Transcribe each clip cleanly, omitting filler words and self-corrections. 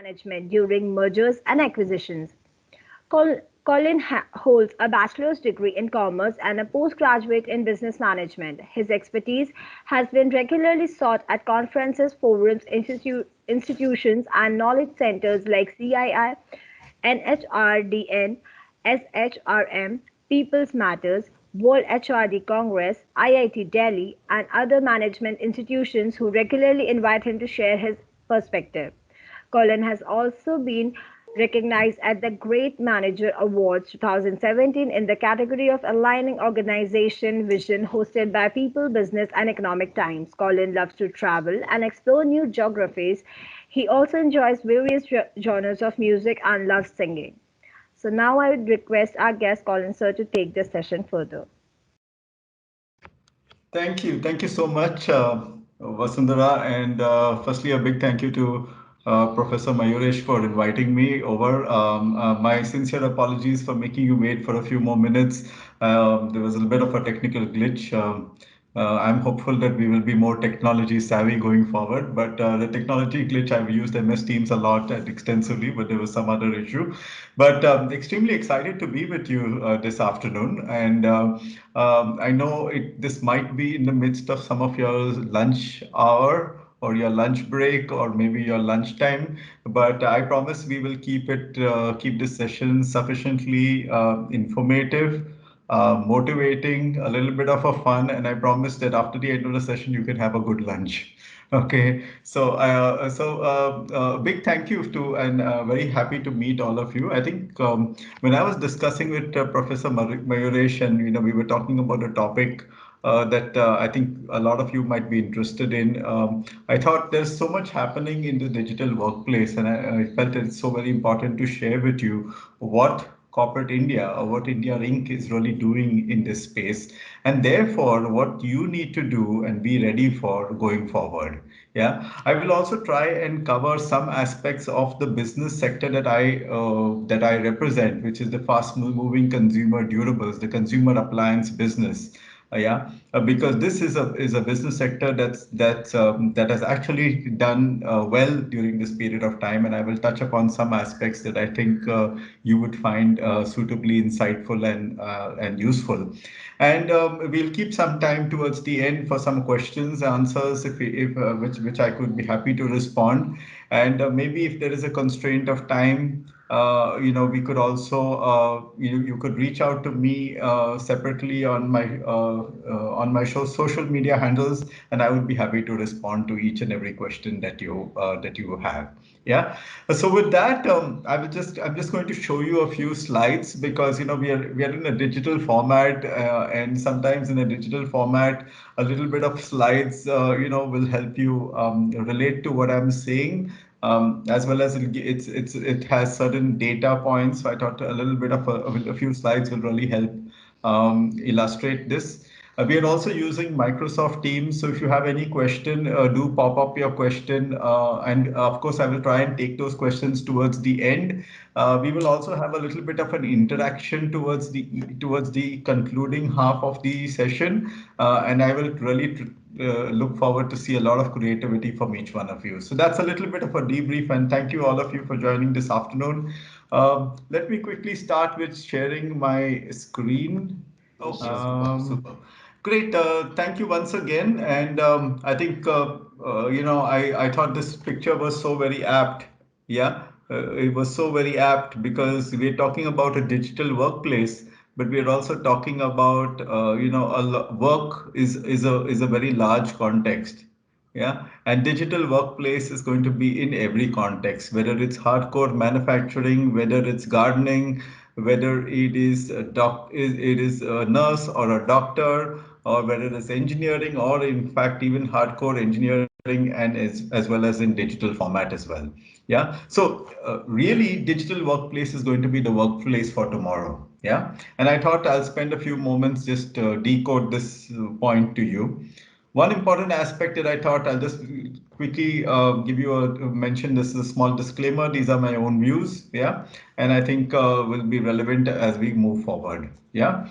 management during mergers and acquisitions. Colin holds a bachelor's degree in commerce and a postgraduate in business management. His expertise has been regularly sought at conferences, forums, institutions, and knowledge centers like CII, NHRDN, SHRM, People's Matters, World HRD Congress, IIT Delhi, and other management institutions who regularly invite him to share his perspective. Colin has also been recognized at the Great Manager Awards 2017 in the category of Aligning Organization Vision hosted by People, Business and Economic Times. Colin loves to travel and explore new geographies. He also enjoys various genres of music and loves singing. So now I would request our guest Colin sir to take this session further. Thank you. Thank you so much, Vasundhara. And firstly, a big thank you to Professor Mayuresh for inviting me over. My sincere apologies for making you wait for a few more minutes. There was a bit of a technical glitch. I'm hopeful that we will be more technology savvy going forward. But the technology glitch, I've used MS Teams a lot and extensively, but there was some other issue. But extremely excited to be with you this afternoon. And I know this might be in the midst of some of your lunch hour or your lunch break or maybe your lunchtime, but I promise we will keep this session sufficiently informative, motivating, a little bit of a fun, and I promise that after the end of the session you can have a good lunch. Okay, big thank you to and very happy to meet all of you. I think when I was discussing with Professor Mayuresh, and we were talking about a topic that I think a lot of you might be interested in. I thought there's so much happening in the digital workplace, and I felt it's so very important to share with you what corporate India or what India Inc. is really doing in this space, and therefore what you need to do and be ready for going forward. Yeah, I will also try and cover some aspects of the business sector that I represent, which is the fast-moving consumer durables, the consumer appliance business. Yeah, because this is a business sector that has actually done well during this period of time, and I will touch upon some aspects that I think you would find suitably insightful and useful. And we'll keep some time towards the end for some questions, answers, if which I could be happy to respond. And maybe if there is a constraint of time, we could also you could reach out to me separately on my social media handles, and I would be happy to respond to each and every question that you have. Yeah. So with that, I'm just going to show you a few slides because we are in a digital format, and sometimes in a digital format, a little bit of slides will help you relate to what I'm saying, as well as it has certain data points. So I thought a little bit of a few slides will really help illustrate this. We are also using Microsoft Teams, so if you have any question, do pop up your question, and of course I will try and take those questions towards the end. We will also have a little bit of an interaction towards the concluding half of the session, and I will really look forward to see a lot of creativity from each one of you. So that's a little bit of a debrief, and thank you all of you for joining this afternoon. Let me quickly start with sharing my screen. Oh, super. Great. Thank you once again. And I think, I thought this picture was so very apt. Yeah, it was so very apt because we're talking about a digital workplace, but we're also talking about, work is a very large context. Yeah, and digital workplace is going to be in every context, whether it's hardcore manufacturing, whether it's gardening, whether it is a nurse or a doctor, or whether it's engineering, or in fact even hardcore engineering, and as well as in digital format as well. Yeah, so really digital workplace is going to be the workplace for tomorrow. Yeah, and I thought I'll spend a few moments just decode this point to you. One important aspect that I thought I'll just quickly give you a mention. This is a small disclaimer. These are my own views. Yeah. And I think will be relevant as we move forward. Yeah.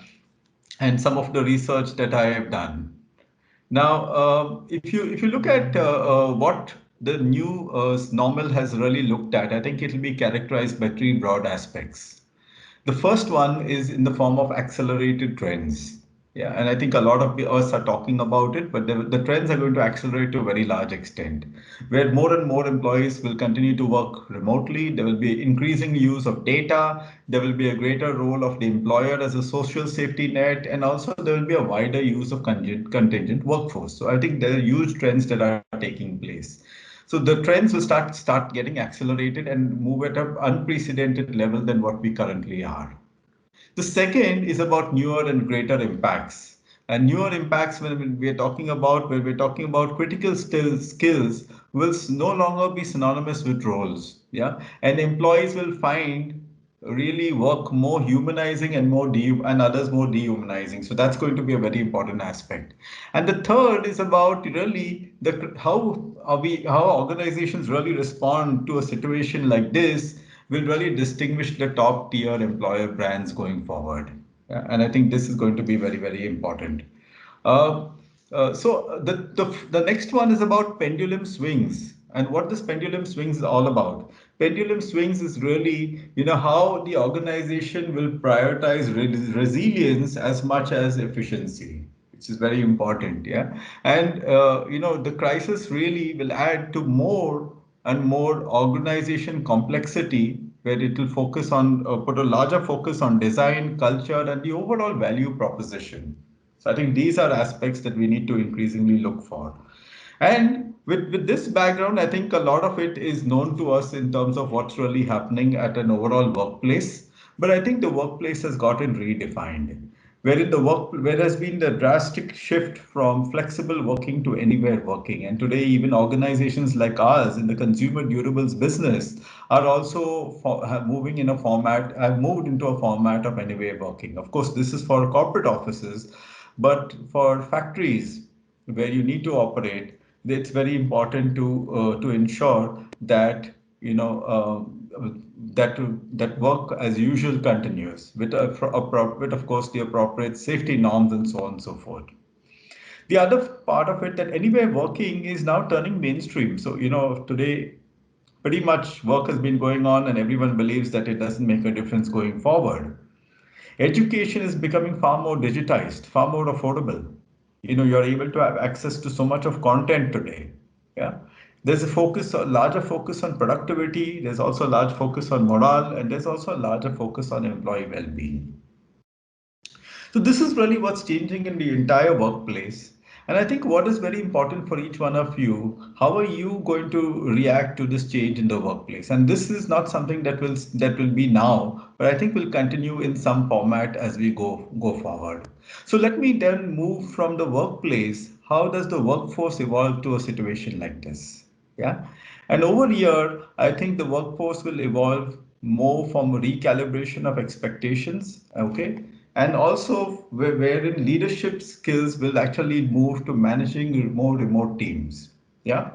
And some of the research that I have done. Now, if you look at what the new normal has really looked at, I think it will be characterized by three broad aspects. The first one is in the form of accelerated trends. Yeah, and I think a lot of us are talking about it, but the trends are going to accelerate to a very large extent, where more and more employees will continue to work remotely. There will be increasing use of data. There will be a greater role of the employer as a social safety net, and also there will be a wider use of contingent workforce. So I think there are huge trends that are taking place. So the trends will start getting accelerated and move at an unprecedented level than what we currently are. The second is about newer and greater impacts. And newer impacts, when we're talking about critical skills, will no longer be synonymous with roles. Yeah, and employees will find really work more humanizing and and others more dehumanizing. So that's going to be a very important aspect. And the third is about really the how organizations really respond to a situation like this will really distinguish the top tier employer brands going forward. Yeah, and I think this is going to be very, very important. Uh, the next one is about pendulum swings, and what this pendulum swings is all about. Pendulum swings is really, how the organization will prioritize resilience as much as efficiency, which is very important. Yeah, and the crisis really will add to more and more organization complexity, where it will focus on put a larger focus on design, culture, and the overall value proposition. So I think these are aspects that we need to increasingly look for. And with this background, I think a lot of it is known to us in terms of what's really happening at an overall workplace. But I think the workplace has gotten redefined, where has been the drastic shift from flexible working to anywhere working. And today, even organizations like ours in the consumer durables business are also have moved into a format of anywhere working. Of course, this is for corporate offices, but for factories where you need to operate, it's very important to ensure that that work as usual continues with of course the appropriate safety norms and so on and so forth. The other part of it that anywhere working is now turning mainstream. So today pretty much work has been going on and everyone believes that it doesn't make a difference going forward. Education is becoming far more digitized, far more affordable. You're able to have access to so much of content today. Yeah. There's a larger focus on productivity. There's also a large focus on morale, and there's also a larger focus on employee well-being. So this is really what's changing in the entire workplace. And I think what is very important for each one of you, how are you going to react to this change in the workplace? And this is not something that will be now, but I think will continue in some format as we go forward. So let me then move from the workplace. How does the workforce evolve to a situation like this? Yeah. And over here, I think the workforce will evolve more from recalibration of expectations, okay? And also wherein leadership skills will actually move to managing more remote teams. Yeah.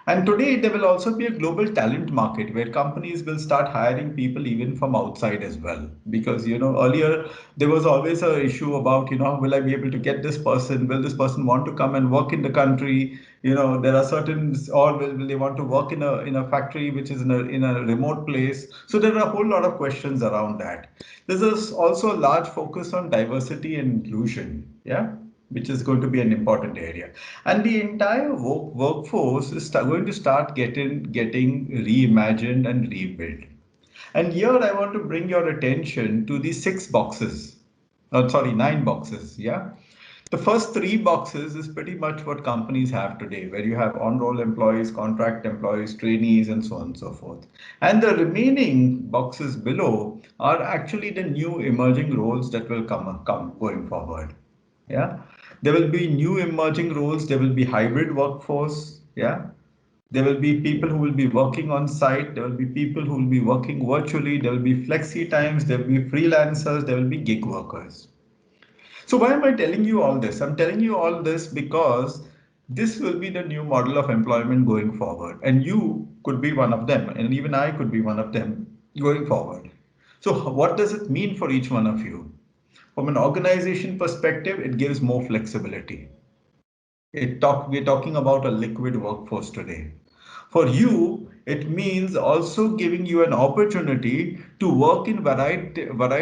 And today there will also be a global talent market where companies will start hiring people even from outside as well. Because earlier there was always a issue about will I be able to get this person? Will this person want to come and work in the country? There are certain, or will they want to work in a factory which is in a remote place? So there are a whole lot of questions around that. There's also a large focus on diversity and inclusion. Yeah, which is going to be an important area. And the entire workforce is going to start getting reimagined and rebuilt. And here I want to bring your attention to the six boxes. Oh, sorry, nine boxes. Yeah. The first three boxes is pretty much what companies have today, where you have on-roll employees, contract employees, trainees, and so on and so forth. And the remaining boxes below are actually the new emerging roles that will come going forward. Yeah, there will be new emerging roles. There will be hybrid workforce. Yeah, there will be people who will be working on site. There will be people who will be working virtually. There will be flexi times. There will be freelancers. There will be gig workers. So why am I telling you all this? I'm telling you all this because this will be the new model of employment going forward. And you could be one of them, and even I could be one of them going forward. So what does it mean for each one of you? From an organization perspective, it gives more flexibility. We're talking about a liquid workforce today. For you, it means also giving you an opportunity to work in varied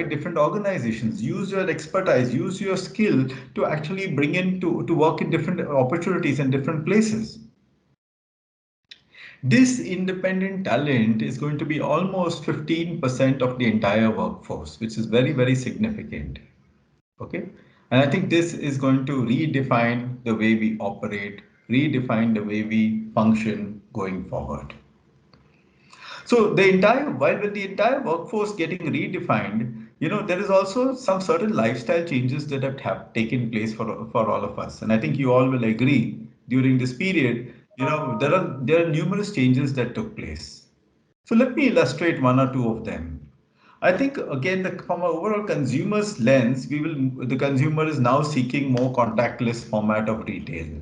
different organizations. Use your expertise, use your skill to actually bring in to work in different opportunities and different places. This independent talent is going to be almost 15% of the entire workforce, which is very, very significant. Okay. And I think this is going to redefine the way we operate, redefine the way we function going forward. So while with the entire workforce getting redefined, there is also some certain lifestyle changes that have taken place for all of us. And I think you all will agree during this period, there are numerous changes that took place. So let me illustrate one or two of them. I think again, from an overall consumer's lens, the consumer is now seeking more contactless format of retail.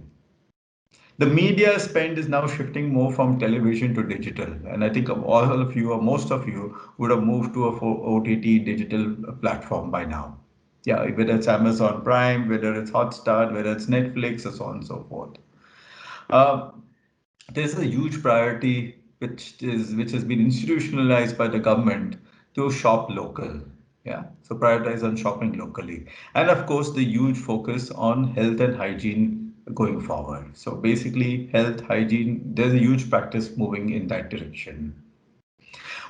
The media spend is now shifting more from television to digital, and I think all of you or most of you would have moved to a OTT digital platform by now. Yeah, whether it's Amazon Prime, whether it's Hotstar, whether it's Netflix, or so on and so forth. Uh, there's a huge priority which has been institutionalized by the government to shop local. Yeah, so prioritize on shopping locally, and of course the huge focus on health and hygiene going forward. So basically, health hygiene, there's a huge practice moving in that direction.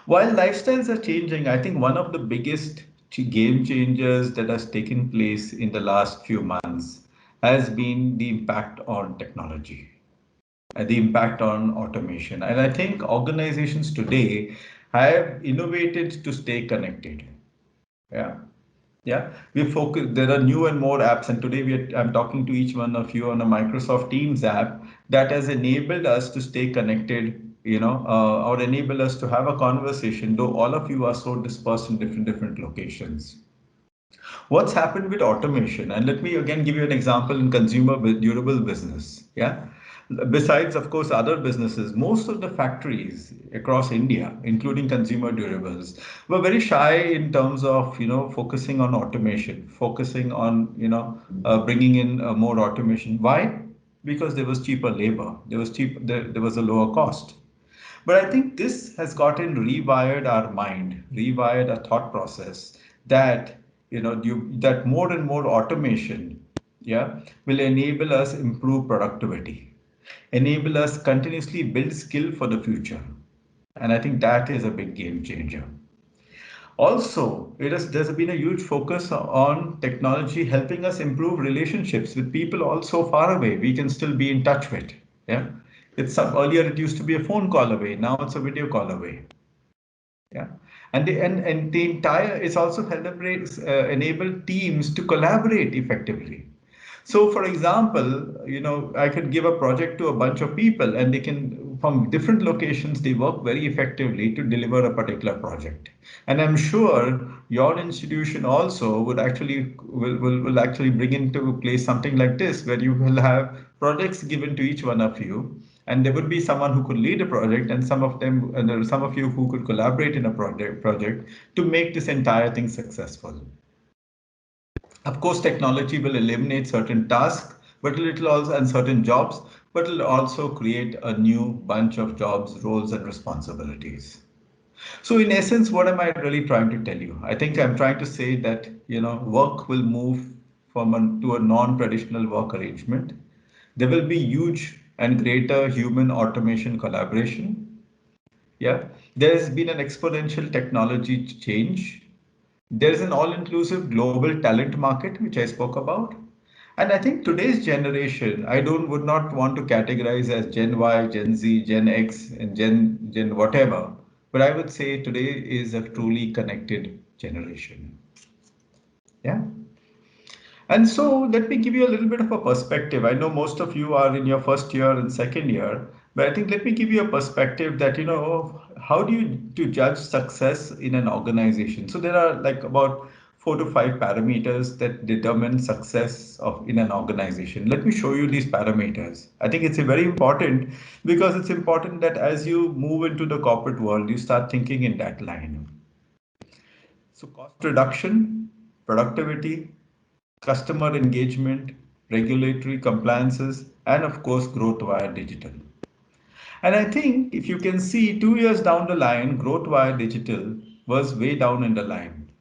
While lifestyles are changing, I think one of the biggest game changers that has taken place in the last few months has been the impact on technology, the impact on automation. And I think organizations today have innovated to stay connected. Yeah. Yeah. We focus, there are new and more apps. And today I'm talking to each one of you on a Microsoft Teams app that has enabled us to stay connected, or enable us to have a conversation, though all of you are so dispersed in different locations. What's happened with automation? And let me again give you an example in consumer durable business. Yeah. Besides, of course, other businesses, most of the factories across India, including consumer durables, were very shy in terms of, focusing on automation, focusing on, bringing in more automation. Why? Because there was cheaper labor, there was a lower cost. But I think this has gotten rewired our mind, rewired our thought process that that more and more automation, yeah, will enable us improve productivity, enable us continuously build skill for the future. And I think that is a big game changer. Also, there's been a huge focus on technology helping us improve relationships with people also far away. We can still be in touch with. Yeah. Earlier it used to be a phone call away. Now it's a video call away. Yeah. And the entire it's also enabled teams to collaborate effectively. So, for example, I could give a project to a bunch of people, and they can, from different locations, they work very effectively to deliver a particular project. And I'm sure your institution also will actually bring into place something like this, where you will have projects given to each one of you, and there would be someone who could lead a project, and there are some of you who could collaborate in a project to make this entire thing successful. Of course, technology will eliminate certain tasks, but it'll also and certain jobs, but it'll also create a new bunch of jobs, roles, and responsibilities. So, in essence, what am I really trying to tell you? I think I'm trying to say that work will move to a non-traditional work arrangement. There will be huge and greater human automation collaboration. Yeah, there has been an exponential technology change. There is an all-inclusive global talent market, which I spoke about. And I think today's generation, I don't would not want to categorize as Gen Y, Gen Z, Gen X, and Gen whatever, but I would say today is a truly connected generation. Yeah. And so let me give you a little bit of a perspective. I know most of you are in your first year and second year, but I think let me give you a perspective that, how do you to judge success in an organization? So there are like about 4 to 5 parameters that determine success in an organization. Let me show you these parameters. I think it's very important because it's important that as you move into the corporate world, you start thinking in that line. So cost reduction, productivity, customer engagement, regulatory compliances, and of course, growth via digital. And I think if you can see 2 years down the line, growth via digital was way down in the line.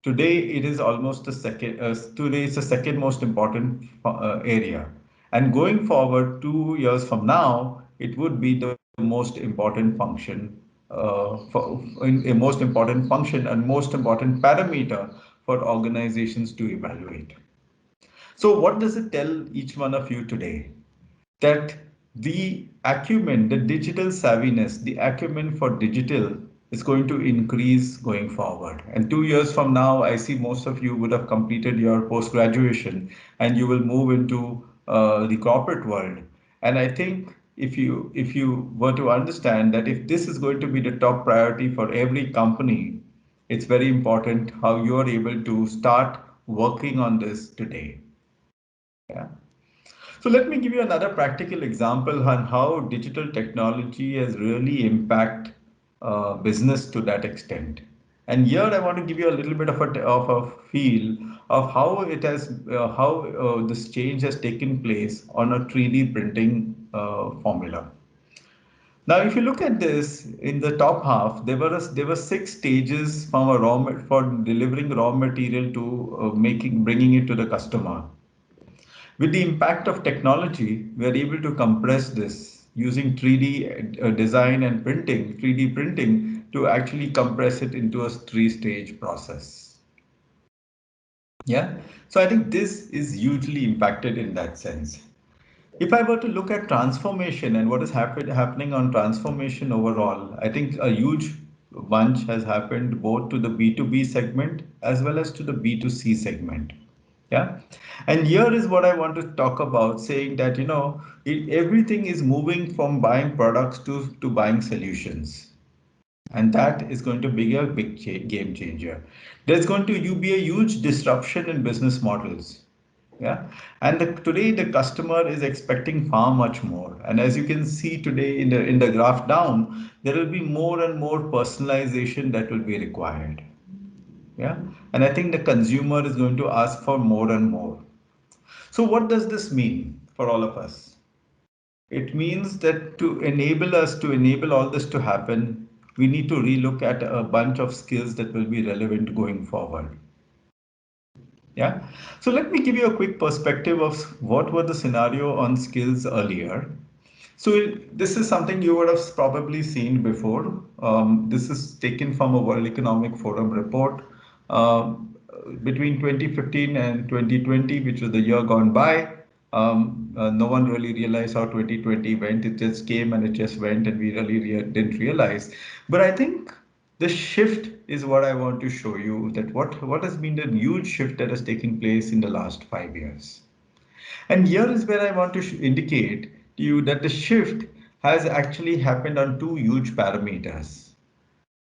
Today, it is almost the second. Today, it's the second most important area, and going forward, 2 years from now, it would be the most important function, a most important function and most important parameter for organizations to evaluate. So, what does it tell each one of you today? That the acumen, the digital savviness, the acumen for digital is going to increase going forward. And 2 years from now, I see most of you would have completed your post graduation and you will move into the corporate world. And I think if you were to understand that if this is going to be the top priority for every company, it's very important how you are able to start working on this today. Yeah. So let me give you another practical example on how digital technology has really impact business to that extent. And here I want to give you a little bit of a feel of how it has how this change has taken place on a 3D printing formula. Now, if you look at this in the top half, there were 6 stages from for delivering raw material to making bringing it to the customer. With the impact of technology, we are able to compress this using 3D design and printing, 3D printing, to actually compress it into a three-stage process. Yeah. So I think this is hugely impacted in that sense. If I were to look at transformation and what is happening on transformation overall, I think a huge bunch has happened both to the B2B segment as well as to the B2C segment. Yeah. And here is what I want to talk about, saying that, everything is moving from buying products to buying solutions. And that is going to be a big game changer. There's going to be a huge disruption in business models. Yeah. And today the customer is expecting far much more. And as you can see today in the graph down, there will be more and more personalization that will be required. Yeah. And I think the consumer is going to ask for more and more. So what does this mean for all of us? It means that to enable all this to happen, we need to relook at a bunch of skills that will be relevant going forward. Yeah. So let me give you a quick perspective of what were the scenario on skills earlier. So this is something you would have probably seen before. This is taken from a World Economic Forum report between 2015 and 2020, which was the year gone by. No one really realized how 2020 went. It just came and it just went, and we really didn't realize. But I think the shift is what I want to show you, that what has been the huge shift that has taken place in the last 5 years. And here is where I want to indicate to you that the shift has actually happened on two huge parameters.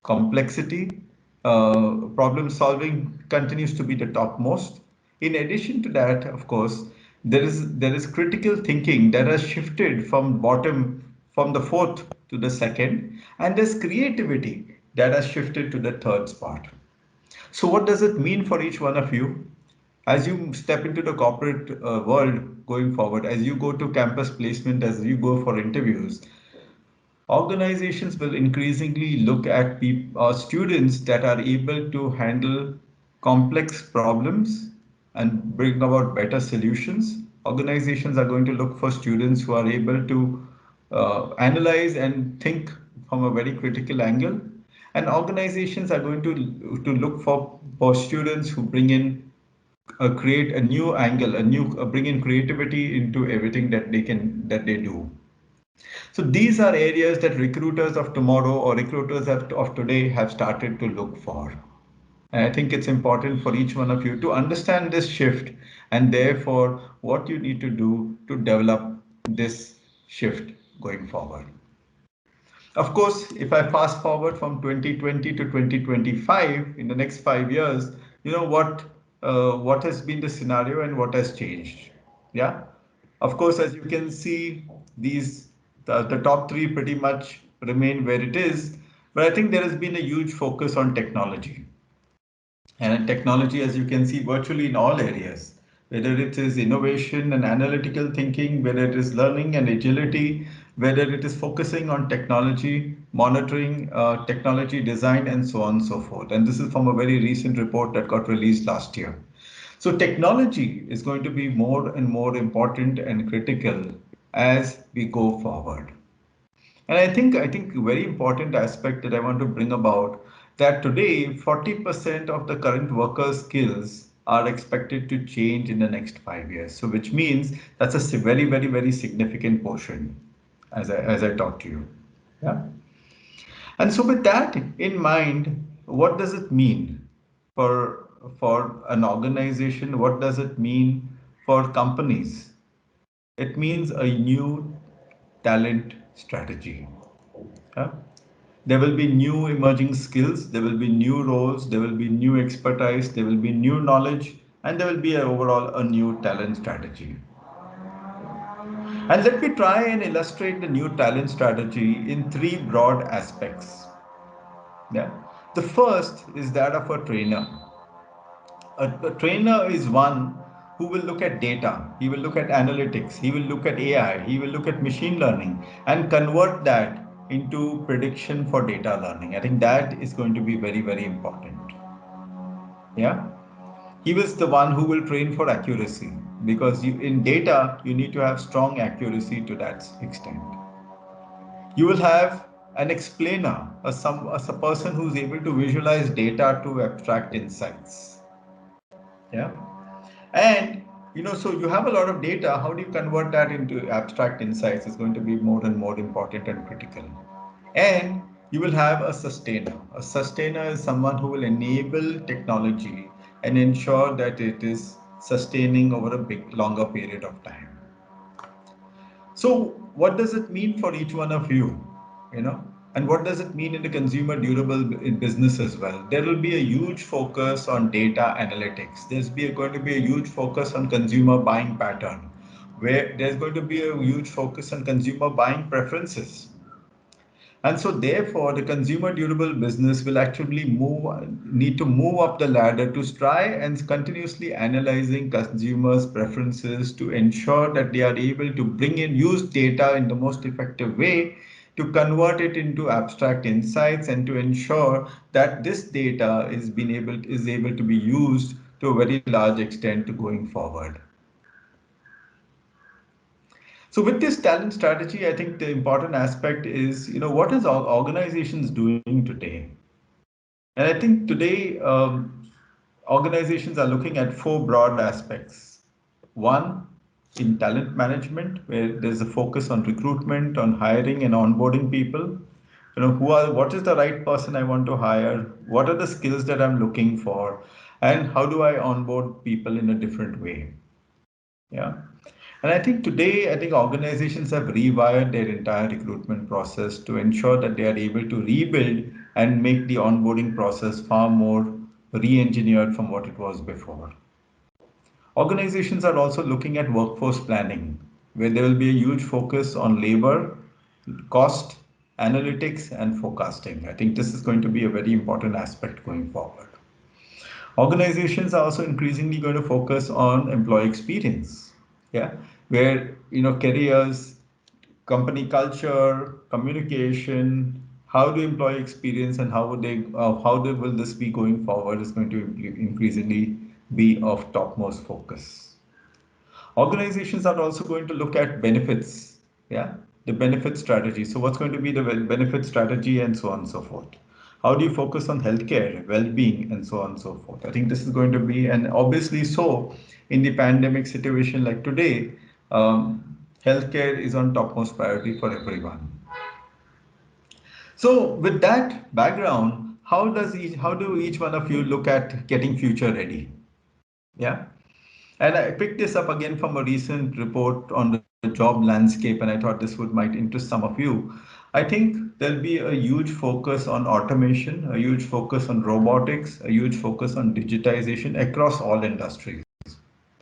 Complexity, problem solving continues to be the topmost. In addition to that, of course, there is critical thinking that has shifted from the fourth to the second, and there's creativity that has shifted to the third spot. So what does it mean for each one of you? As you step into the corporate world going forward, as you go to campus placement, as you go for interviews, organizations will increasingly look at students that are able to handle complex problems and bring about better solutions. Organizations are going to look for students who are able to analyze and think from a very critical angle. And organizations are going to look for students who bring in create a new angle, a new bring in creativity into everything that they do. So these are areas that recruiters of tomorrow or recruiters of today have started to look for. And I think it's important for each one of you to understand this shift and therefore what you need to do to develop this shift going forward. Of course, if I fast forward from 2020 to 2025, in the next 5 years, you know what has been the scenario and what has changed. Yeah. Of course, as you can see, the top three pretty much remain where it is, but I think there has been a huge focus on technology. And technology, as you can see, virtually in all areas, whether it is innovation and analytical thinking, whether it is learning and agility, whether it is focusing on technology, monitoring, technology design, and so on and so forth. And this is from a very recent report that got released last year. So technology is going to be more and more important and critical as we go forward. And I think very important aspect that I want to bring about that today 40% of the current workers' skills are expected to change in the next 5 years. So which means that's a very significant portion as I talk to you. Yeah. And so with that in mind, what does it mean for an organization? What does it mean for companies? It means a new talent strategy. Yeah. There will be new emerging skills, there will be new roles, there will be new expertise, there will be new knowledge, and there will be overall a new talent strategy. And let me try and illustrate the new talent strategy in three broad aspects. Yeah. The first is that of a trainer. A trainer is one who will look at data, he will look at analytics, he will look at AI, he will look at machine learning and convert that into prediction for data learning. I think that is going to be very important. Yeah. He was the one who will train for accuracy because in data, you need to have strong accuracy to that extent. You will have an explainer, a person who's able to visualize data to abstract insights. Yeah. And so you have a lot of data. How do you convert that into abstract insights is going to be more and more important and critical. And you will have a sustainer. A sustainer is someone who will enable technology and ensure that it is sustaining over a big, longer period of time. So, what does it mean for each one of you? You know, and what does it mean in the consumer durable business as well? There will be a huge focus on data analytics. Going to be a huge focus on consumer buying pattern, where there's going to be a huge focus on consumer buying preferences. And so therefore, the consumer durable business will actually need to move up the ladder to try and continuously analyzing consumers' preferences to ensure that they are able to use data in the most effective way to convert it into abstract insights and to ensure that this data is able to be used to a very large extent to going forward. So with this talent strategy, I think the important aspect is, what is organizations doing today? And I think today organizations are looking at four broad aspects. One, in talent management, where there's a focus on recruitment, on hiring and onboarding people. What is the right person I want to hire? What are the skills that I'm looking for? And how do I onboard people in a different way? Yeah. And I think organizations have rewired their entire recruitment process to ensure that they are able to rebuild and make the onboarding process far more re-engineered from what it was before. Organizations are also looking at workforce planning, where there will be a huge focus on labor, cost, analytics, and forecasting. I think this is going to be a very important aspect going forward. Organizations are also increasingly going to focus on employee experience, yeah, where careers, company culture, communication, how do employee experience and will this be going forward is going to increasingly be of topmost focus. Organizations are also going to look at benefits, yeah, the benefit strategy. So what's going to be the benefit strategy and so on and so forth. How do you focus on healthcare, well-being, and so on and so forth? I think this is going to be, and obviously so, in the pandemic situation like today, healthcare is on topmost priority for everyone. So with that background, how do each one of you look at getting future ready? Yeah. And I picked this up again from a recent report on the job landscape, and I thought this might interest some of you. I think there'll be a huge focus on automation, a huge focus on robotics, a huge focus on digitization across all industries.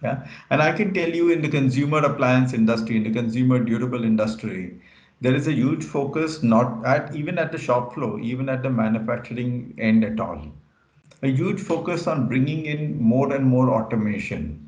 Yeah. And I can tell you in the consumer appliance industry, in the consumer durable industry, there is a huge focus not at even at the shop floor, even at the manufacturing end at all. A huge focus on bringing in more and more automation.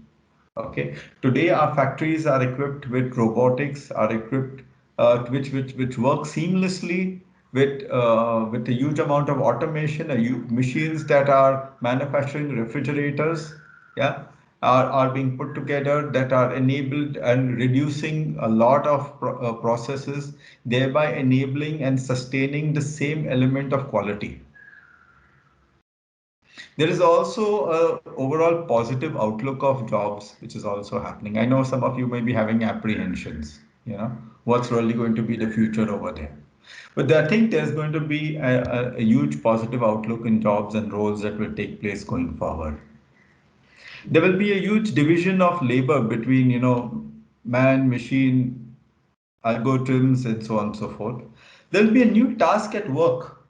Okay. Today, our factories are equipped with robotics, are equipped which work seamlessly with a huge amount of automation, machines that are manufacturing refrigerators, yeah, are being put together that are enabled and reducing a lot of processes, thereby enabling and sustaining the same element of quality. There is also a overall positive outlook of jobs, which is also happening. I know some of you may be having apprehensions, what's really going to be the future over there. But I think there's going to be a huge positive outlook in jobs and roles that will take place going forward. There will be a huge division of labor between, man, machine, algorithms, and so on and so forth. There'll be a new task at work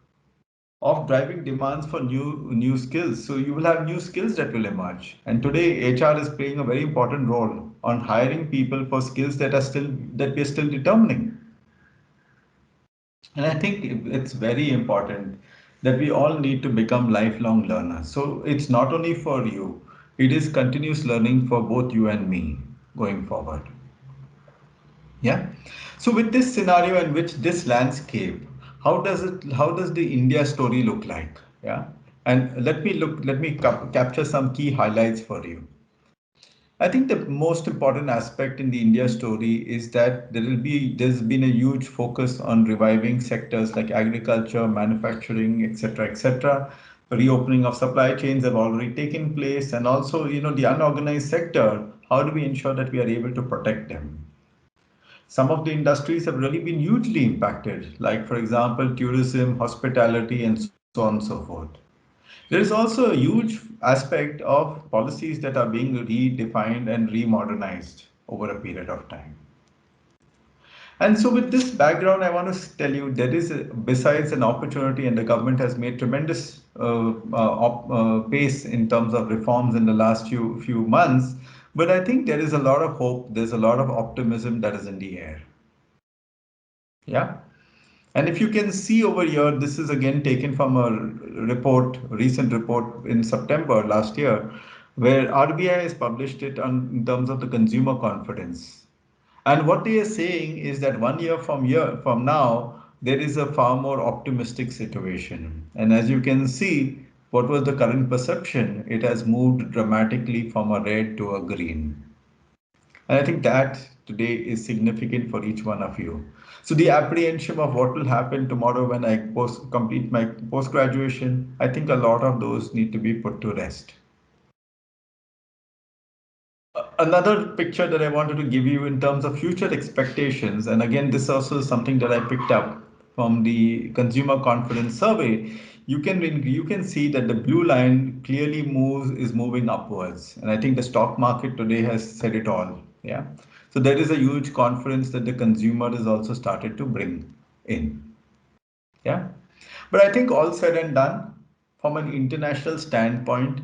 of driving demands for new skills. So you will have new skills that will emerge. And today HR is playing a very important role on hiring people for skills that we're still determining. And I think it's very important that we all need to become lifelong learners. So it's not only for you, it is continuous learning for both you and me going forward. Yeah. So with this scenario and with this landscape, how does the India story look like? Yeah. And let me capture some key highlights for you. I think the most important aspect in the India story is that there's been a huge focus on reviving sectors like agriculture, manufacturing, etc., etc. Reopening of supply chains have already taken place, and also, the unorganized sector. How do we ensure that we are able to protect them? Some of the industries have really been hugely impacted, like, for example, tourism, hospitality, and so on and so forth. There is also a huge aspect of policies that are being redefined and remodernized over a period of time. And so, with this background, I want to tell you there is, besides an opportunity, and the government has made tremendous pace in terms of reforms in the last few months. But I think there is a lot of hope, there's a lot of optimism that is in the air. Yeah. And if you can see over here, this is again taken from a recent report in September last year, where RBI has published it in terms of the consumer confidence. And what they are saying is that 1 year from now, there is a far more optimistic situation. And as you can see, what was the current perception? It has moved dramatically from a red to a green. And I think that today is significant for each one of you. So the apprehension of what will happen tomorrow when I complete my post graduation, I think a lot of those need to be put to rest. Another picture that I wanted to give you in terms of future expectations, and again, this also is something that I picked up from the consumer confidence survey. You can see that the blue line clearly is moving upwards, and I think the stock market today has said it all. Yeah, so there is a huge confidence that the consumer has also started to bring in. Yeah, but I think all said and done, from an international standpoint,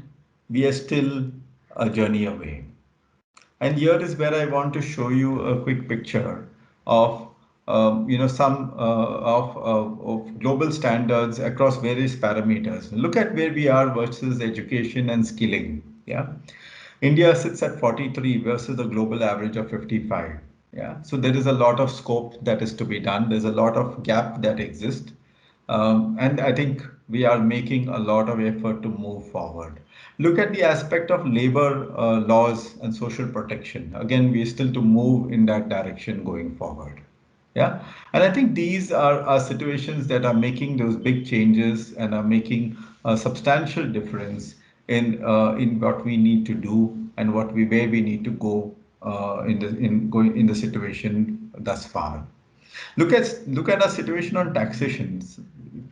we are still a journey away. And here is where I want to show you a quick picture of some of global standards across various parameters. Look at where we are versus education and skilling. Yeah, India sits at 43 versus the global average of 55. Yeah, so there is a lot of scope that is to be done. There's a lot of gap that exists. And I think we are making a lot of effort to move forward. Look at the aspect of labor laws and social protection. Again, we still to move in that direction going forward. Yeah, and I think these are situations that are making those big changes and are making a substantial difference in what we need to do and where we need to go in the situation thus far. Look at our situation on taxation. It's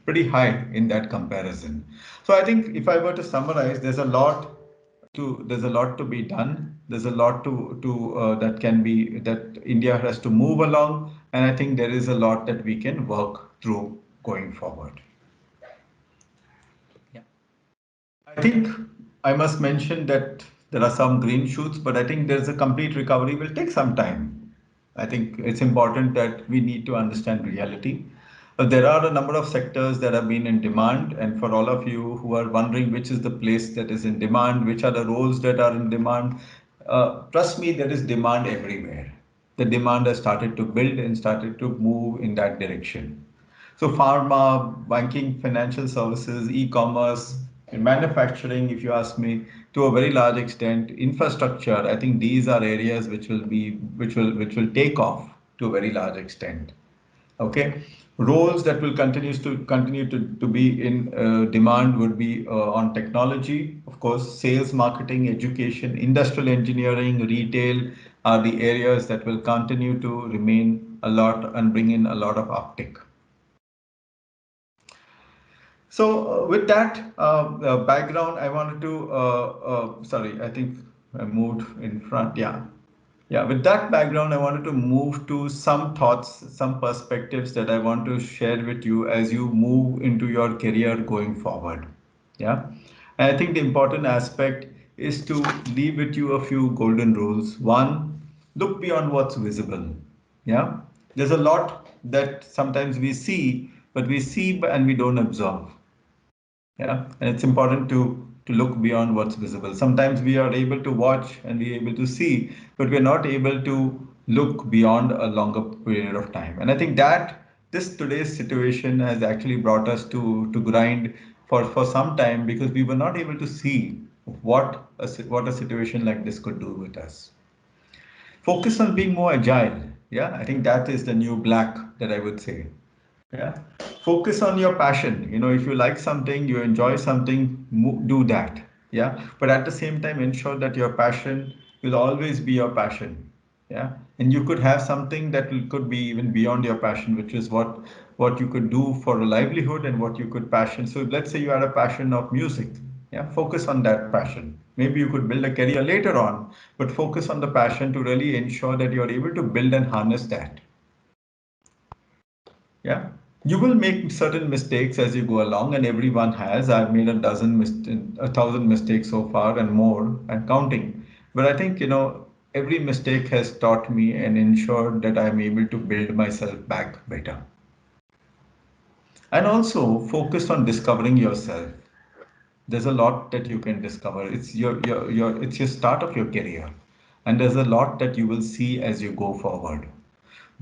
pretty high in that comparison. So I think if I were to summarize, there's a lot to be done. There's a lot that India has to move along, and I think there is a lot that we can work through going forward. Yeah. I think I must mention that there are some green shoots, but I think there's a complete recovery will take some time. I think it's important that we need to understand reality. There are a number of sectors that have been in demand, and for all of you who are wondering which is the place that is in demand, which are the roles that are in demand, trust me, there is demand everywhere. the demand has started to build and started to move in that direction. So pharma, banking, financial services, e-commerce, and manufacturing, if you ask me, to a very large extent, infrastructure, I think these are areas which will take off to a very large extent. Okay, roles that will continue to be in demand would be on technology, of course, sales, marketing, education, industrial engineering, retail are the areas that will continue to remain a lot and bring in a lot of uptick. So with that background, I wanted to, sorry, I think I moved in front. Yeah. Yeah, with that background, I wanted to move to some thoughts, some perspectives that I want to share with you as you move into your career going forward. Yeah. And I think the important aspect is to leave with you a few golden rules. One, look beyond what's visible. Yeah. There's a lot that sometimes we see, but we see and we don't absorb. Yeah, and it's important to look beyond what's visible. Sometimes we are able to watch and we are able to see, but we're not able to look beyond a longer period of time. And I think that this today's situation has actually brought us to grind for some time because we were not able to see what a situation like this could do with us. Focus on being more agile. Yeah, I think that is the new black that I would say. Yeah. Focus on your passion. If you like something, you enjoy something, do that. Yeah. But at the same time, ensure that your passion will always be your passion. Yeah. And you could have something that could be even beyond your passion, which is what you could do for a livelihood and what you could passion. So let's say you had a passion of music. Yeah. Focus on that passion. Maybe you could build a career later on, but focus on the passion to really ensure that you're able to build and harness that. Yeah, you will make certain mistakes as you go along, and everyone has. I've made a thousand mistakes so far and more and counting. But I think, every mistake has taught me and ensured that I'm able to build myself back better. And also focus on discovering yourself. There's a lot that you can discover. It's your start of your career. And there's a lot that you will see as you go forward.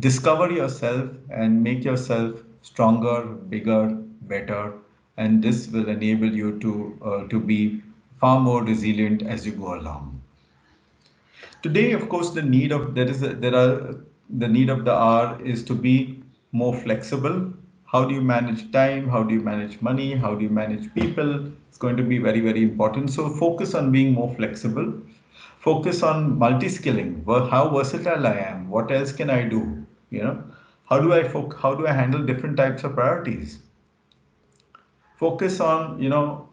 Discover yourself and make yourself stronger, bigger, better, and this will enable you to be far more resilient as you go along. Today, of course, the need of the hour is to be more flexible. How do you manage time? How do you manage money? How do you manage people? It's going to be very, very important. So focus on being more flexible. Focus on multi-skilling. Well, how versatile I am. What else can I do? You know, how do I handle different types of priorities? Focus on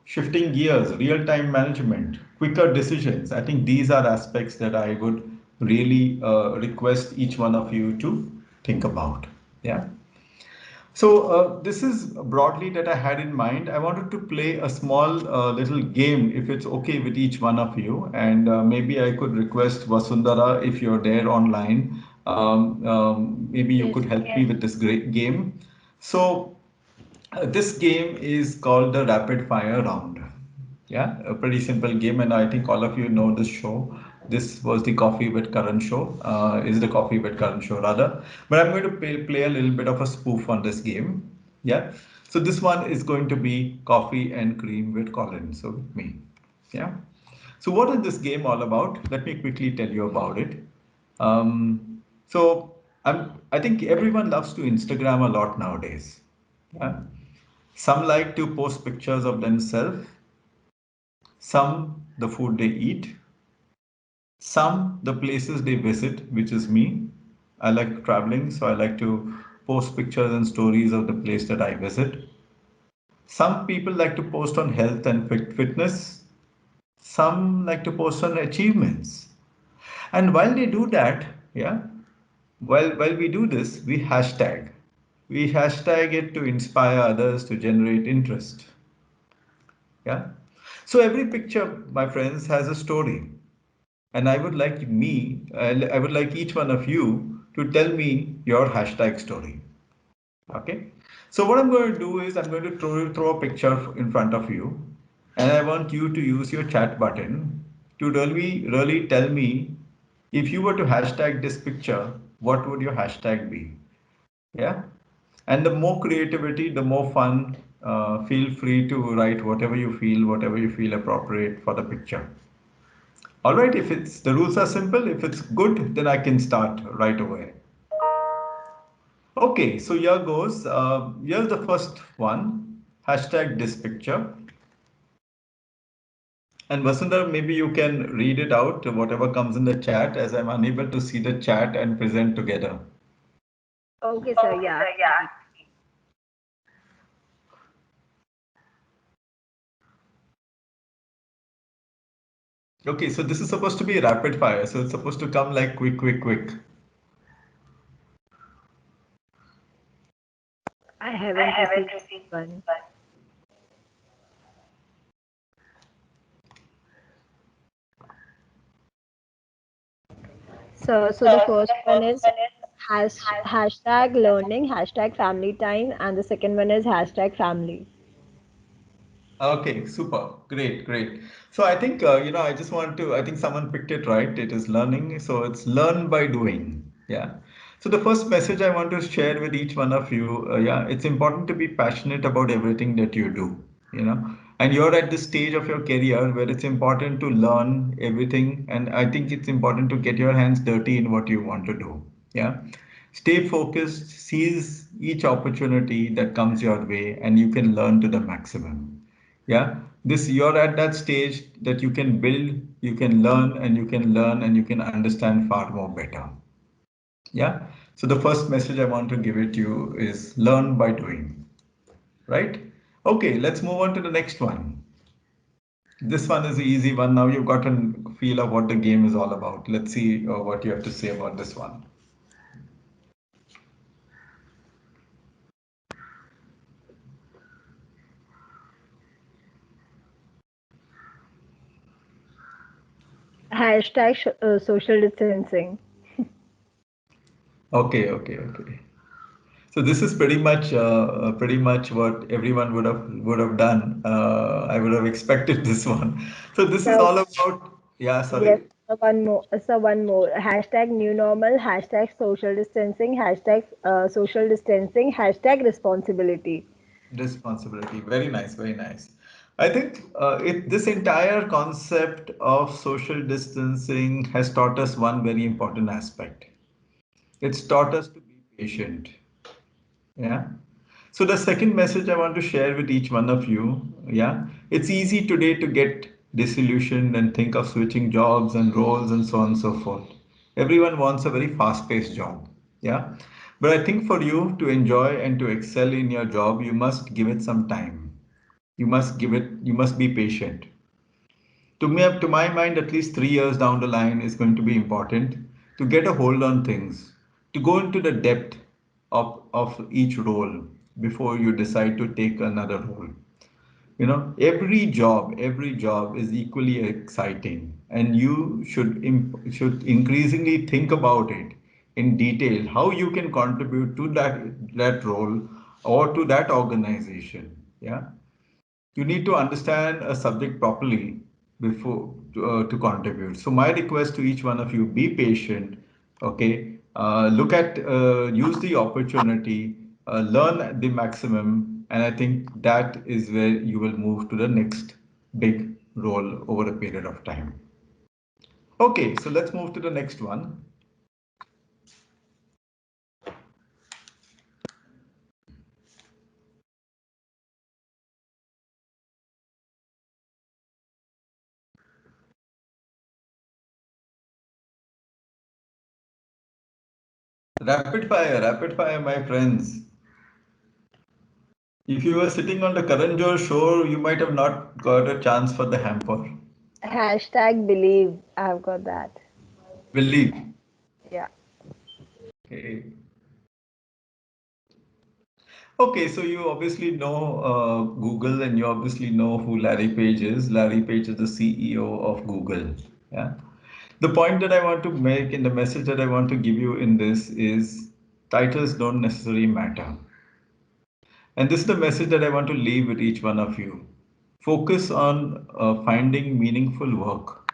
shifting gears, real time management, quicker decisions. I think these are aspects that I would really request each one of you to think about. Yeah. So this is broadly that I had in mind. I wanted to play a small little game, if it's okay with each one of you, and maybe I could request Vasundhara, if you're there online, maybe you Yes, could help me with this great game. So this game is called the rapid fire round. Yeah, a pretty simple game, and I think all of you know this show. This was the Coffee with Karan show, is the Coffee with Karan show rather. But I'm going to play a little bit of a spoof on this game. Yeah, so this one is going to be Coffee and Cream with Colin. So with me. Yeah. So what is this game all about? Let me quickly tell you about it. So I think everyone loves to Instagram a lot nowadays. Yeah. Some like to post pictures of themselves, some the food they eat, some the places they visit, which is me. I like traveling, so I like to post pictures and stories of the place that I visit. Some people like to post on health and fitness. Some like to post on achievements. And while they do that, yeah, while we do this, we hashtag. We hashtag it to inspire others to generate interest. Yeah. So every picture, my friends, has a story. And I would like each one of you to tell me your hashtag story. Okay. So what I'm going to do is I'm going to throw a picture in front of you, and I want you to use your chat button to really tell me if you were to hashtag this picture, what would your hashtag be? Yeah. And the more creativity, the more fun. Feel free to write whatever you feel appropriate for the picture. All right, if it's the rules are simple, if it's good, then I can start right away. Okay, so here goes. Here's the first one. Hashtag this picture. And Vasundhara, maybe you can read it out, whatever comes in the chat, as I'm unable to see the chat and present together. Okay, sir. Yeah. Okay, so this is supposed to be rapid fire, so it's supposed to come like quick, quick, quick. I haven't received one. So the first one is hashtag learning, hashtag family time, and the second one is hashtag family. Okay, super. Great, great. So I think, I just want to, I think someone picked it right. It is learning. So it's learn by doing. Yeah. So the first message I want to share with each one of you, yeah, it's important to be passionate about everything that you do, and you're at the stage of your career where it's important to learn everything. And I think it's important to get your hands dirty in what you want to do. Yeah. Stay focused, seize each opportunity that comes your way, and you can learn to the maximum. Yeah, this you're at that stage that you can build, you can learn, and you can learn and you can understand far more better. Yeah. So the first message I want to give it to you is learn by doing. Right? Okay, let's move on to the next one. This one is the easy one. Now you've got a feel of what the game is all about. Let's see what you have to say about this one. Hashtag social distancing. Okay, okay, okay. So this is pretty much what everyone would have done. I would have expected this one. So this is So all about, yeah, yes, sorry, so one more. So one more. Hashtag new normal, hashtag social distancing, hashtag social distancing, hashtag responsibility. responsibility. Very nice, very nice. I think this entire concept of social distancing has taught us one very important aspect. It's taught us to be patient. Yeah. So the second message I want to share with each one of you, yeah, it's easy today to get disillusioned and think of switching jobs and roles and so on and so forth. Everyone wants a very fast-paced job, yeah. But I think for you to enjoy and to excel in your job, you must give it some time. You must be patient. To my mind, at least 3 years down the line is going to be important to get a hold on things, to go into the depth of each role before you decide to take another role. Every job is equally exciting, and you should increasingly think about it in detail, how you can contribute to that role or to that organization. Yeah, you need to understand a subject properly before to contribute. So my request to each one of you: be patient. Okay, use the opportunity, learn the maximum, and I think that is where you will move to the next big role over a period of time. Okay, so let's move to the next one. Rapid fire, my friends. If you were sitting on the Karan Johar show, you might have not got a chance for the hamper. Hashtag believe. I've got that. Believe. Yeah. Okay. Okay, so you obviously know Google and you obviously know who Larry Page is. Larry Page is the CEO of Google. Yeah. The point that I want to make in the message that I want to give you in this is titles don't necessarily matter. And this is the message that I want to leave with each one of you. Focus on finding meaningful work.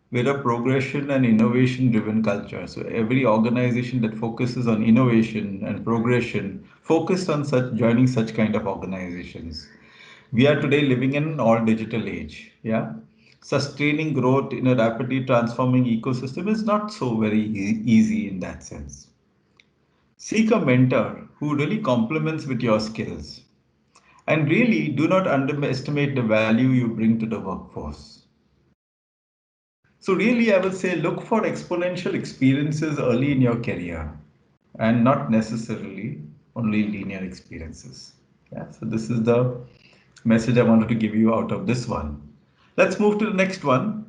We're a progression and innovation driven culture. So every organization that focuses on innovation and progression focused on such joining such kind of organizations. We are today living in an all digital age. Yeah. Sustaining growth in a rapidly transforming ecosystem is not so very easy in that sense. Seek a mentor who really complements with your skills. And really do not underestimate the value you bring to the workforce. So really, I would say look for exponential experiences early in your career and not necessarily only linear experiences. Yeah, so this is the message I wanted to give you out of this one. Let's move to the next one.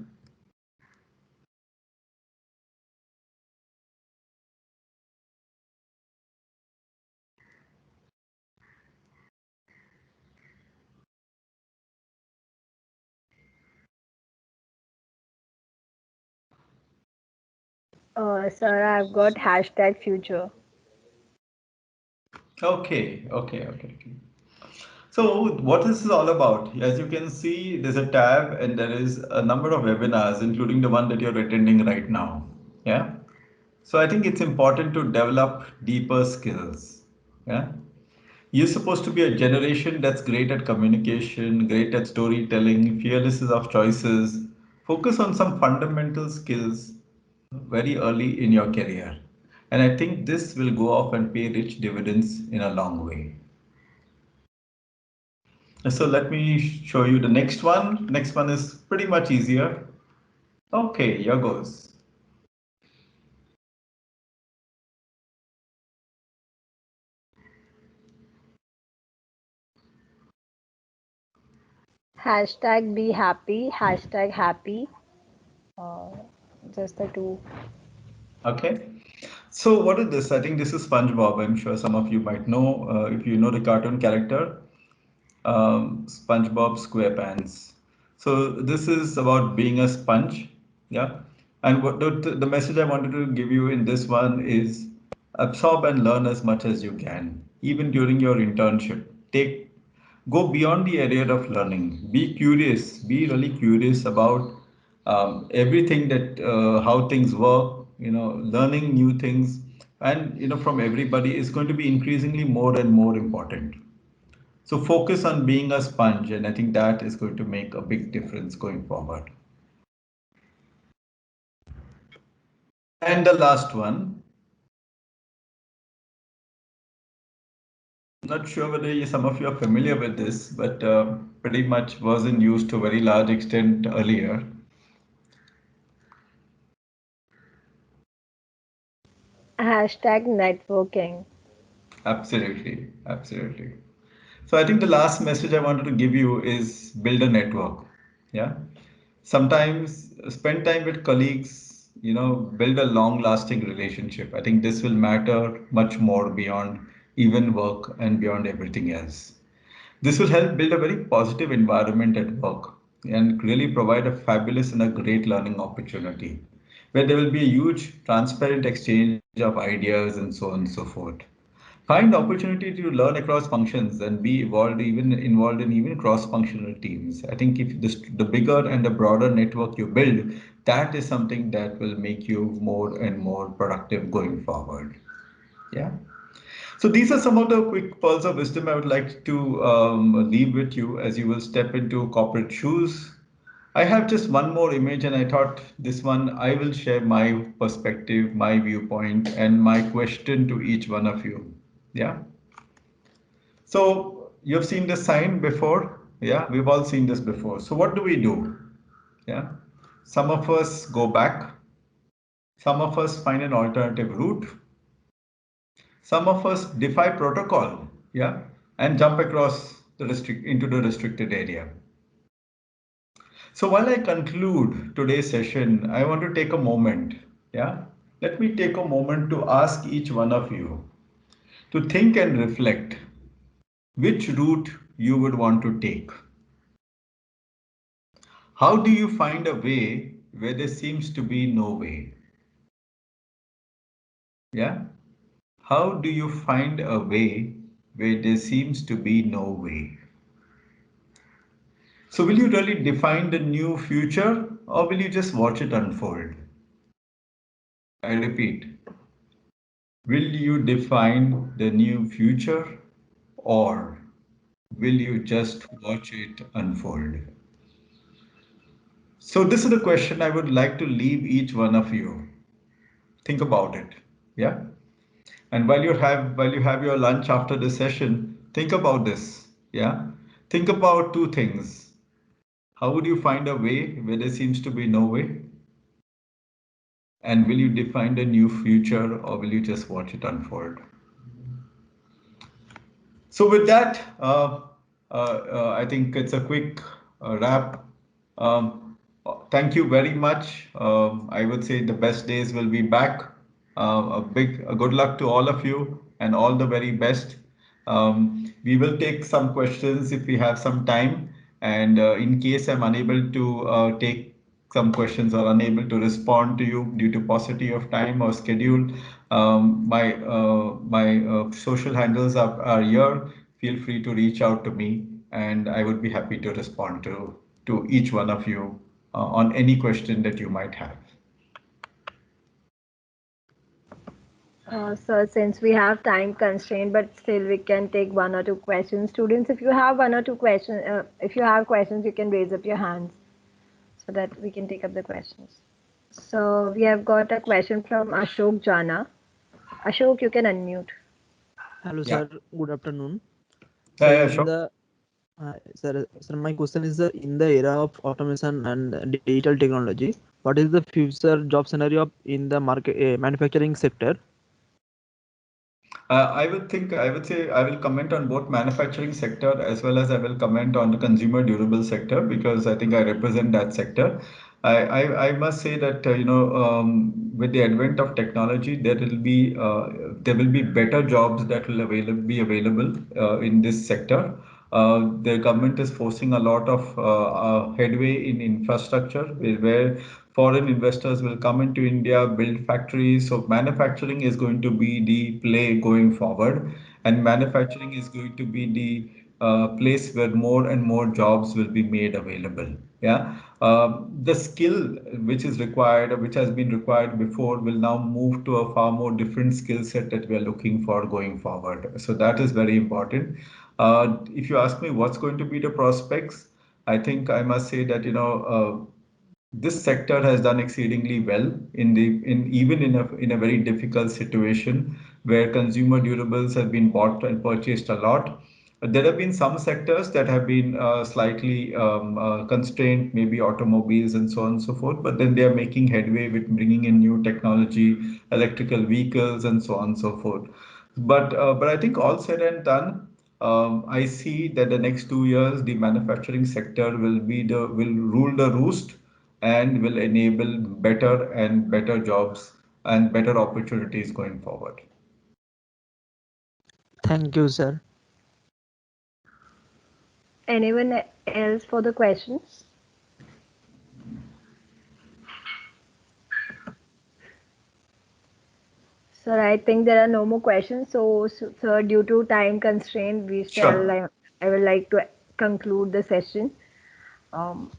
Sir, I've got hashtag future. Okay. So what this is all about? As you can see, there's a tab and there is a number of webinars, including the one that you're attending right now. Yeah. So I think it's important to develop deeper skills. Yeah. You're supposed to be a generation that's great at communication, great at storytelling, fearless of choices. Focus on some fundamental skills very early in your career. And I think this will go off and pay rich dividends in a long way. So let me show you the next one. Next one is pretty much easier. Okay, here goes. Hashtag be happy, hashtag happy. Uh, just the two. Okay. So what is this? I think this is SpongeBob. I'm sure some of you might know if you know the cartoon character, SpongeBob SquarePants. So this is about being a sponge. Yeah. And what the message I wanted to give you in this one is absorb and learn as much as you can, even during your internship. Go beyond the area of learning. Be curious. Be really curious about everything that how things work. Learning new things, and from everybody is going to be increasingly more and more important. So focus on being a sponge, and I think that is going to make a big difference going forward. And the last one, not sure whether some of you are familiar with this, but pretty much wasn't used to a very large extent earlier. Hashtag networking. Absolutely. So I think the last message I wanted to give you is build a network. Yeah. Sometimes spend time with colleagues, build a long lasting relationship. I think this will matter much more beyond even work and beyond everything else. This will help build a very positive environment at work and really provide a fabulous and a great learning opportunity where there will be a huge transparent exchange of ideas and so on and so forth. Find opportunity to learn across functions and be involved in even cross-functional teams. I think if the bigger and the broader network you build, that is something that will make you more and more productive going forward. Yeah. So these are some of the quick pearls of wisdom I would like to leave with you as you will step into corporate shoes. I have just one more image, and I thought this one I will share my perspective, my viewpoint, and my question to each one of you. Yeah. So you've seen this sign before. Yeah, we've all seen this before. So what do we do? Yeah. Some of us go back. Some of us find an alternative route. Some of us defy protocol. Yeah. And jump across into the restricted area. So while I conclude today's session, I want to take a moment. Yeah. Let me take a moment to ask each one of you to think and reflect which route you would want to take. How do you find a way where there seems to be no way? Yeah? How do you find a way where there seems to be no way? So, will you really define the new future, or will you just watch it unfold? I repeat, will you define the new future or will you just watch it unfold? So, this is the question I would like to leave each one of you. Think about it. Yeah. And while you have your lunch after the session, think about this. Yeah. Think about two things. How would you find a way where there seems to be no way? And will you define the new future or will you just watch it unfold? So with that, I think it's a quick wrap. Thank you very much. I would say the best days will be back. A good luck to all of you and all the very best. We will take some questions if we have some time. And in case I'm unable to take some questions or unable to respond to you due to paucity of time or schedule, my social handles are here. Feel free to reach out to me, and I would be happy to respond to each one of you on any question that you might have. So since we have time constraint, but still we can take one or two questions. Students, if you have one or two questions, if you have questions, you can raise up your hands so that we can take up the questions. So we have got a question from Ashok Jana. Ashok, you can unmute. Hello, Yeah. sir. Good afternoon. Yeah, Sir, yeah, in sure. the sir, my question is in the era of automation and digital technology, what is the future job scenario in the market manufacturing sector? I would say I will comment on both manufacturing sector as well as I will comment on the consumer durable sector because I think I represent that sector. I must say that with the advent of technology, there will be better jobs that will be available in this sector. The government is forcing a lot of headway in infrastructure where foreign investors will come into India, build factories. So manufacturing is going to be the play going forward, and manufacturing is going to be the place where more and more jobs will be made available. Yeah, the skill which is required, or which has been required before, will now move to a far more different skill set that we are looking for going forward. So that is very important. If you ask me what's going to be the prospects, I think I must say that this sector has done exceedingly well in even in a very difficult situation where consumer durables have been bought and purchased a lot. There have been some sectors that have been slightly constrained, maybe automobiles and so on and so forth, but then they are making headway with bringing in new technology, electrical vehicles, and so on and so forth. But I think all said and done, I see that the next 2 years, the manufacturing sector will rule the roost and will enable better and better jobs and better opportunities going forward. Thank you, sir. Anyone else for the questions? Sir, I think there are no more questions. So, sir, due to time constraint, we shall. Sure. I would like to conclude the session. Um,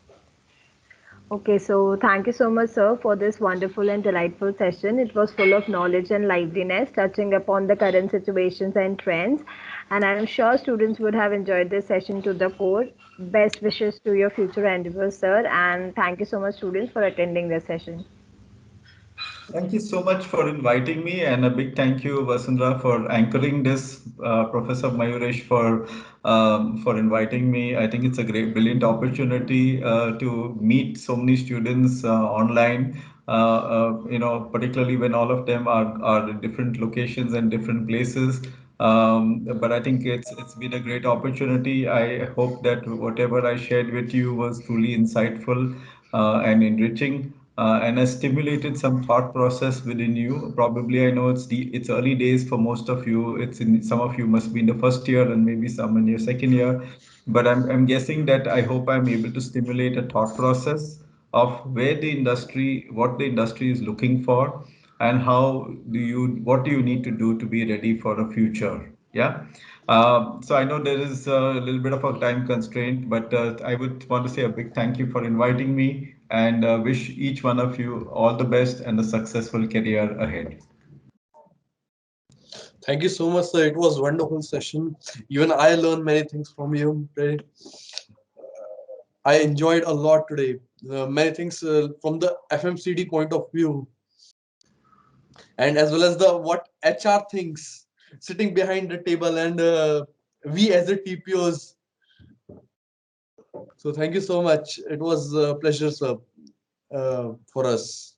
okay, so thank you so much, sir, for this wonderful and delightful session. It was full of knowledge and liveliness, touching upon the current situations and trends. And I'm sure students would have enjoyed this session to the core. Best wishes to your future endeavors, sir. And thank you so much, students, for attending this session. Thank you so much for inviting me, and a big thank you, Vasundhara, for anchoring this. Professor Mayuresh for inviting me. I think it's a great, brilliant opportunity to meet so many students online. Particularly when all of them are in different locations and different places. But I think it's been a great opportunity. I hope that whatever I shared with you was truly insightful and enriching and has stimulated some thought process within you. Probably, I know it's early days for most of you. Some of you must be in the first year and maybe some in your second year. But I'm guessing that I hope I'm able to stimulate a thought process of what the industry is looking for, and what do you need to do to be ready for a future. Yeah. So I know there is a little bit of a time constraint, but I would want to say a big thank you for inviting me. and wish each one of you all the best and a successful career ahead. Thank you so much, sir. It was a wonderful session. Even I learned many things from you today. I enjoyed a lot today. Many things from the FMCD point of view, and as well as the what HR thinks sitting behind the table, and we as the TPOs. So thank you so much. It was a pleasure, sir, for us.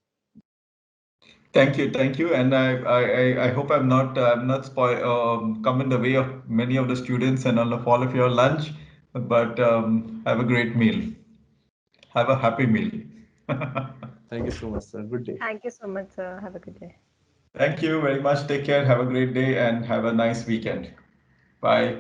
Thank you, and I hope I'm not come in the way of many of the students and all of your lunch, but have a great meal. Have a happy meal. Thank you so much, sir. Good day. Thank you so much, sir. Have a good day. Thank you very much. Take care. Have a great day and have a nice weekend. Bye.